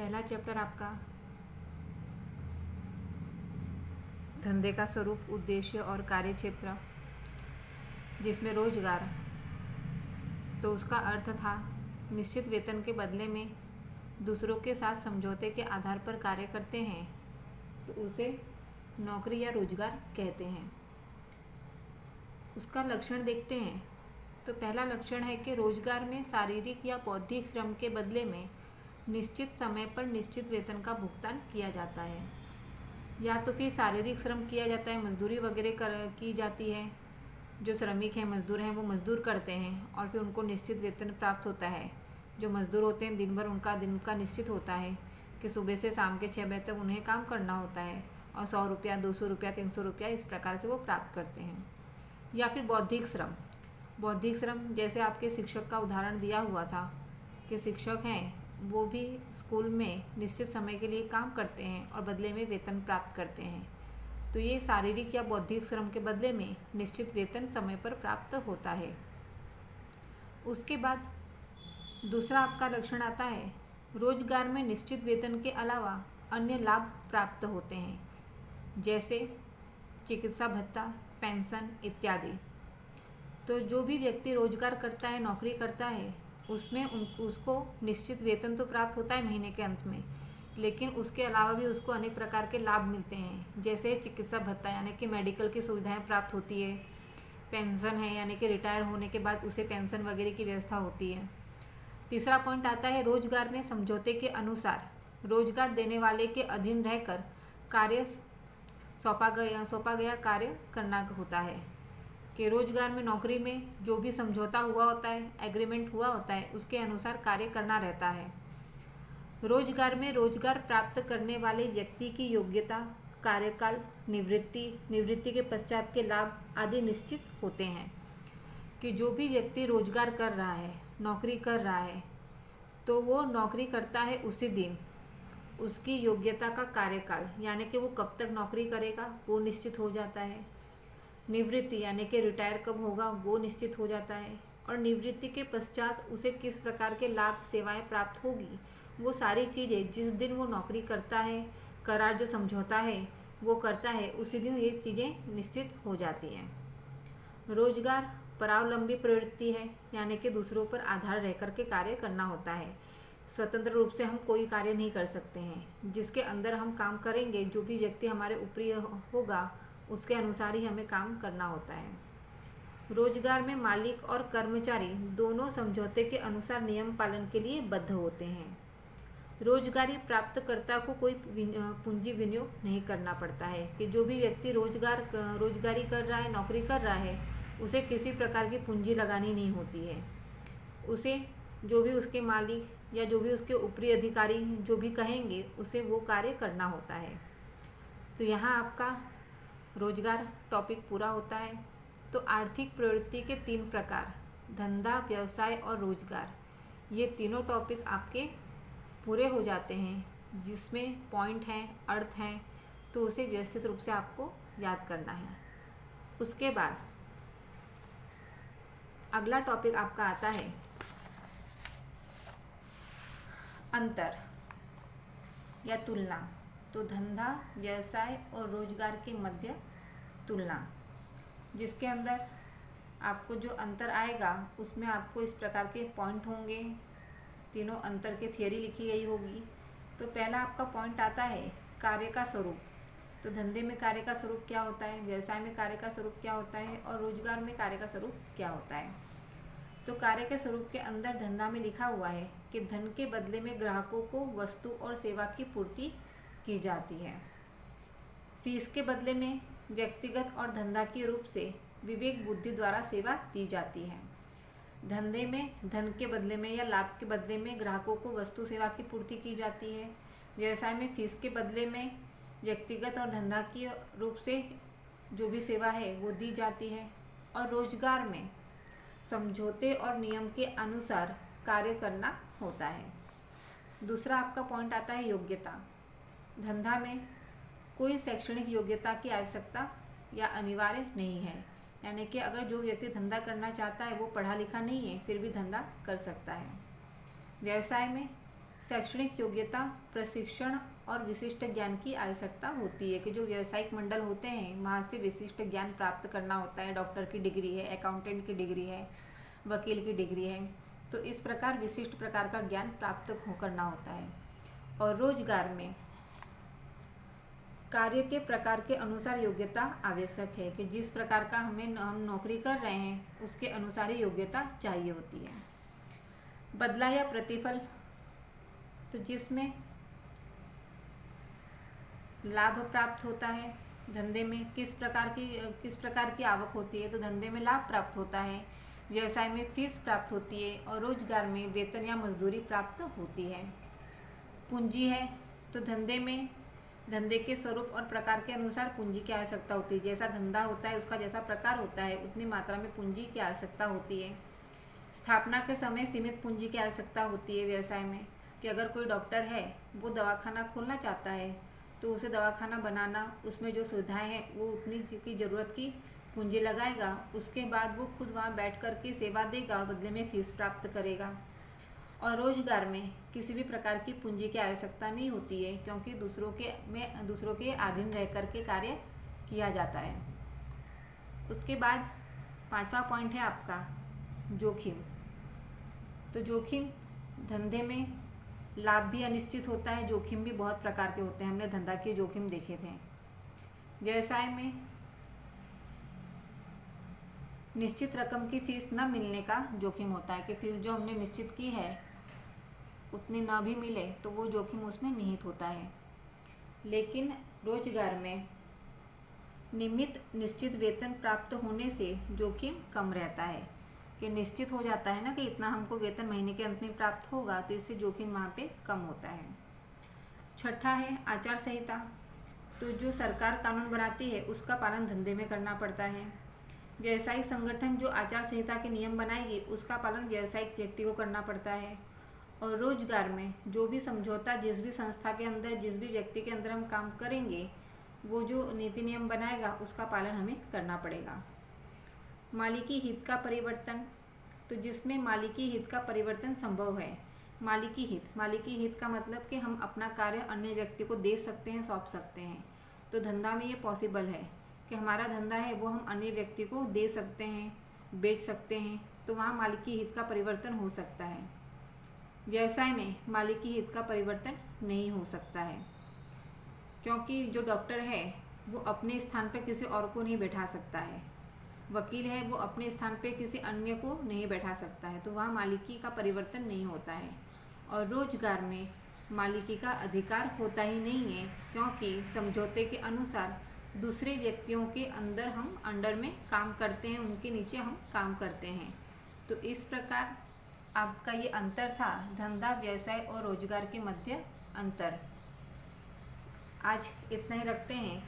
पहला चैप्टर आपका धंधे का स्वरूप, उद्देश्य और कार्यक्षेत्र, जिसमें रोजगार तो उसका अर्थ था निश्चित वेतन के बदले में दूसरों के साथ समझौते के आधार पर कार्य करते हैं तो उसे नौकरी या रोजगार कहते हैं। उसका लक्षण देखते हैं तो पहला लक्षण है कि रोजगार में शारीरिक या बौद्धिक श्रम के बदले में निश्चित समय पर निश्चित वेतन का भुगतान किया जाता है। या तो फिर शारीरिक श्रम किया जाता है, मजदूरी वगैरह की जाती है, जो श्रमिक हैं, मजदूर हैं, वो मजदूर करते हैं और फिर उनको निश्चित वेतन प्राप्त होता है। जो मजदूर होते हैं दिन भर उनका दिन का निश्चित होता है कि सुबह से शाम के 6 बजे तक उन्हें काम करना होता है और 100 रुपया, 200 रुपया, 300 रुपया इस प्रकार से वो प्राप्त करते हैं। या फिर बौद्धिक श्रम, बौद्धिक श्रम जैसे आपके शिक्षक का उदाहरण दिया हुआ था कि शिक्षक हैं वो भी स्कूल में निश्चित समय के लिए काम करते हैं और बदले में वेतन प्राप्त करते हैं। तो ये शारीरिक या बौद्धिक श्रम के बदले में निश्चित वेतन समय पर प्राप्त होता है। उसके बाद दूसरा आपका लक्षण आता है रोजगार में निश्चित वेतन के अलावा अन्य लाभ प्राप्त होते हैं, जैसे चिकित्सा भत्ता, पेंशन इत्यादि। तो जो भी व्यक्ति रोजगार करता है, नौकरी करता है, उसमें उसको निश्चित वेतन तो प्राप्त होता है महीने के अंत में, लेकिन उसके अलावा भी उसको अनेक प्रकार के लाभ मिलते हैं, जैसे चिकित्सा भत्ता यानी कि मेडिकल की सुविधाएं प्राप्त होती है, पेंशन है यानी कि रिटायर होने के बाद उसे पेंशन वगैरह की व्यवस्था होती है। तीसरा पॉइंट आता है रोजगार में समझौते के अनुसार रोजगार देने वाले के अधीन रहकर कार्य सौंपा गया कार्य करना होता है कि रोजगार में, नौकरी में जो भी समझौता हुआ होता है, एग्रीमेंट हुआ होता है, उसके अनुसार कार्य करना रहता है। रोजगार में रोजगार प्राप्त करने वाले व्यक्ति की योग्यता, कार्यकाल, निवृत्ति के पश्चात के लाभ आदि निश्चित होते हैं कि जो भी व्यक्ति रोजगार कर रहा है, नौकरी कर रहा है, तो वो नौकरी करता है उसी दिन उसकी योग्यता का कार्यकाल यानी कि वो कब तक नौकरी करेगा वो निश्चित हो जाता है। निवृत्ति यानी कि रिटायर कब होगा वो निश्चित हो जाता है और निवृत्ति के पश्चात उसे किस प्रकार के लाभ सेवाएं प्राप्त होगी वो सारी चीज़ें जिस दिन वो नौकरी करता है, करार जो समझौता है वो करता है, उसी दिन ये चीज़ें निश्चित हो जाती हैं। रोजगार परावलंबी प्रवृत्ति है यानी कि दूसरों पर आधार रह कर के कार्य करना होता है। स्वतंत्र रूप से हम कोई कार्य नहीं कर सकते हैं, जिसके अंदर हम काम करेंगे, जो भी व्यक्ति हमारे ऊपरी होगा उसके अनुसार ही हमें काम करना होता है। रोजगार में मालिक और कर्मचारी दोनों समझौते के अनुसार नियम पालन के लिए बद्ध होते हैं। रोजगारी प्राप्तकर्ता को कोई पूंजी विनियोग नहीं करना पड़ता है कि जो भी व्यक्ति रोजगारी कर रहा है, नौकरी कर रहा है, उसे किसी प्रकार की पूंजी लगानी नहीं होती है। उसे जो भी उसके मालिक या जो भी उसके ऊपरी अधिकारी जो भी कहेंगे उसे वो कार्य करना होता है। तो यहाँ आपका रोजगार टॉपिक पूरा होता है। तो आर्थिक प्रवृत्ति के 3 प्रकार, धंधा, व्यवसाय और रोजगार, ये तीनों टॉपिक आपके पूरे हो जाते हैं, जिसमें पॉइंट हैं, अर्थ हैं, तो उसे व्यवस्थित रूप से आपको याद करना है। उसके बाद अगला टॉपिक आपका आता है अंतर या तुलना। तो धंधा, व्यवसाय और रोजगार के मध्य तुलना, जिसके अंदर आपको जो अंतर आएगा उसमें आपको इस प्रकार के पॉइंट होंगे, तीनों अंतर की थियरी लिखी गई होगी। तो पहला आपका पॉइंट आता है कार्य का स्वरूप। तो धंधे में कार्य का स्वरूप क्या होता है, व्यवसाय में कार्य का स्वरूप क्या होता है और रोजगार में कार्य का स्वरूप क्या होता है। तो कार्य के स्वरूप के अंदर धंधा में लिखा हुआ है कि धन के बदले में ग्राहकों को वस्तु और सेवा की पूर्ति की जाती है। फीस के बदले में व्यक्तिगत और धंधा के रूप से विवेक बुद्धि द्वारा सेवा दी जाती है। धंधे में धन के बदले में या लाभ के बदले में ग्राहकों को वस्तु सेवा की पूर्ति की जाती है। व्यवसाय में फीस के बदले में व्यक्तिगत और धंधा के रूप से जो भी सेवा है वो दी जाती है। और रोजगार में समझौते और नियम के अनुसार कार्य करना होता है। दूसरा आपका पॉइंट आता है योग्यता। धंधा में कोई शैक्षणिक योग्यता की आवश्यकता या अनिवार्य नहीं है, यानी कि अगर जो व्यक्ति धंधा करना चाहता है वो पढ़ा लिखा नहीं है फिर भी धंधा कर सकता है। व्यवसाय में शैक्षणिक योग्यता, प्रशिक्षण और विशिष्ट ज्ञान की आवश्यकता होती है कि जो व्यावसायिक मंडल होते हैं वहाँ से विशिष्ट ज्ञान प्राप्त करना होता है। डॉक्टर की डिग्री है, अकाउंटेंट की डिग्री है, वकील की डिग्री है, तो इस प्रकार विशिष्ट प्रकार का ज्ञान प्राप्त करना होता है। और रोजगार में कार्य के प्रकार के अनुसार योग्यता आवश्यक है कि जिस प्रकार का हम नौकरी कर रहे हैं उसके अनुसार ही योग्यता चाहिए होती है। बदला या प्रतिफल, तो जिसमें लाभ प्राप्त होता है। धंधे में किस प्रकार की आवक होती है, तो धंधे में लाभ प्राप्त होता है, व्यवसाय में फीस प्राप्त होती है और रोजगार में वेतन या मजदूरी प्राप्त होती है। पूंजी है, तो धंधे के स्वरूप और प्रकार के अनुसार पूंजी की आवश्यकता होती है। जैसा धंधा होता है उसका जैसा प्रकार होता है उतनी मात्रा में पूंजी की आवश्यकता होती है। स्थापना के समय सीमित पूंजी की आवश्यकता होती है व्यवसाय में, कि अगर कोई डॉक्टर है वो दवाखाना खोलना चाहता है तो उसे दवाखाना बनाना, उसमें जो सुविधाएं हैं वो उतनी की ज़रूरत की पूंजी लगाएगा। उसके बाद वो खुद वहाँ बैठ कर के सेवा देगा और बदले में फीस प्राप्त करेगा। और रोजगार में किसी भी प्रकार की पूंजी की आवश्यकता नहीं होती है, क्योंकि दूसरों के अधीन रह कर के कार्य किया जाता है। उसके बाद 5वां पॉइंट है आपका जोखिम। तो जोखिम, धंधे में लाभ भी अनिश्चित होता है, जोखिम भी बहुत प्रकार के होते हैं। हमने धंधा के जोखिम देखे थे। व्यवसाय में निश्चित रकम की फीस न मिलने का जोखिम होता है कि फीस जो हमने निश्चित की है उतनी ना भी मिले तो वो जोखिम उसमें निहित होता है। लेकिन रोजगार में निश्चित वेतन प्राप्त होने से जोखिम कम रहता है, कि निश्चित हो जाता है ना कि इतना हमको वेतन महीने के अंत में प्राप्त होगा, तो इससे जोखिम वहाँ पे कम होता है। छठा है आचार संहिता। तो जो सरकार कानून बनाती है उसका पालन धंधे में करना पड़ता है। व्यावसायिक संगठन जो आचार संहिता के नियम बनाएगी उसका पालन व्यावसायिक व्यक्ति को करना पड़ता है। और रोजगार में जो भी समझौता जिस भी संस्था के अंदर, जिस भी व्यक्ति के अंदर हम काम करेंगे, वो जो नीति नियम बनाएगा उसका पालन हमें करना पड़ेगा। मालिकी हित का परिवर्तन, तो जिसमें मालिकी हित का परिवर्तन संभव है। मालिकी हित का मतलब कि हम अपना कार्य अन्य व्यक्ति को दे सकते हैं, सौंप सकते हैं। तो धंधा में ये पॉसिबल है कि हमारा धंधा है वो हम अन्य व्यक्ति को दे सकते हैं, बेच सकते हैं, तो वहाँ मालिकी हित का परिवर्तन हो सकता है। व्यवसाय में मालिकी हित का परिवर्तन नहीं हो सकता है, क्योंकि जो डॉक्टर है वो अपने स्थान पर किसी और को नहीं बैठा सकता है, वकील है वो अपने स्थान पे किसी अन्य को नहीं बैठा सकता है, तो वहाँ मालिकी का परिवर्तन नहीं होता है। और रोजगार में मालिकी का अधिकार होता ही नहीं है, क्योंकि समझौते के अनुसार दूसरे व्यक्तियों के अंडर में काम करते हैं, उनके नीचे हम काम करते हैं। तो इस प्रकार आपका ये अंतर था, धंधा, व्यवसाय और रोजगार के मध्य अंतर। आज इतना ही रखते हैं।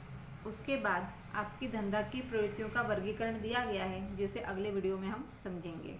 उसके बाद आपकी धंधा की प्रवृत्तियों का वर्गीकरण दिया गया है, जिसे अगले वीडियो में हम समझेंगे।